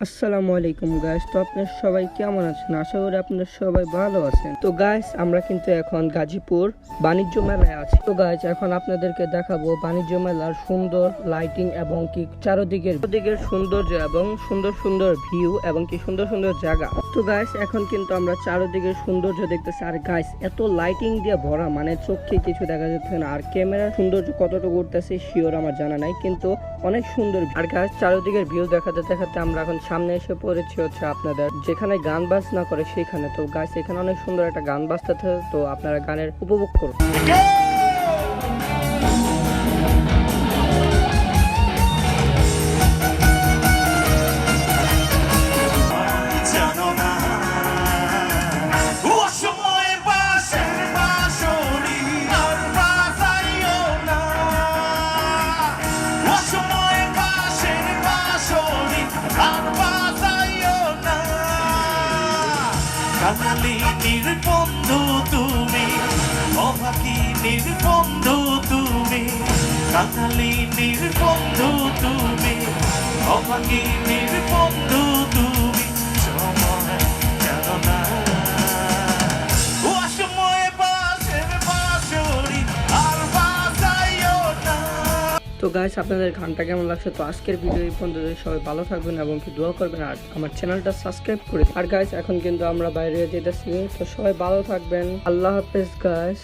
আসসালামু আলাইকুম গাইস। তো আপনারা সবাই কেমন আছেন? আশা করি আপনারা সবাই ভালো আছেন। তো গাইস, আমরা কিন্তু এখন গাজীপুর বাণিজ্য মেলায় আছি। তো গাইস, এখন আপনাদেরকে দেখাবো বাণিজ্য মেলার সুন্দর লাইটিং এবং কি চারদিকের সৌন্দর্য এবং সুন্দর সুন্দর ভিউ এবং কি সুন্দর সুন্দর জায়গা। তো গাইস, এখন কিন্তু আমরা চারদিকের সৌন্দর্য দেখতেছি। আর গাইস, এত লাইটিং দিয়ে ভরা, মানে চোখে কিছু দেখা যাচ্ছে না। আর ক্যামেরার সৌন্দর্য কতটুকু উঠতেছে শিওর আমার জানা নাই, কিন্তু অনেক সুন্দর। আর গাইস, চারদিকের ভিউ দেখাতে দেখাতে আমরা এখন সামনে এসে পড়েছি হচ্ছে আপনাদের যেখানে গান বাজনা করে সেখানে। তো গাইস, এখানে অনেক সুন্দর একটা গান বাজতেছে, তো আপনারা গানের উপভোগ করুন। কাঙালিনীর বন্ধু তুমি, অভাগিনীর বন্ধু তুমি, কাঙালিনীর বন্ধু তুমি, অভাগিনীর বন্ধু তুমি, সময় জানো না অসময়ে বাঁশের বাঁশরি আর বাজাইও না। তো গাইস, আপনাদের গানটা কেমন লাগছে? তো আজকের ভিডিও এই পর্যন্ত। সবাই ভালো থাকবেন এবং কি দোয়া করবেন, আর আমার চ্যানেলটা সাবস্ক্রাইব করে। আর গাইস, এখন কিন্তু আমরা বাইরে যেতেছি, তো সবাই ভালো থাকবেন। আল্লাহ হাফেজ গাইস।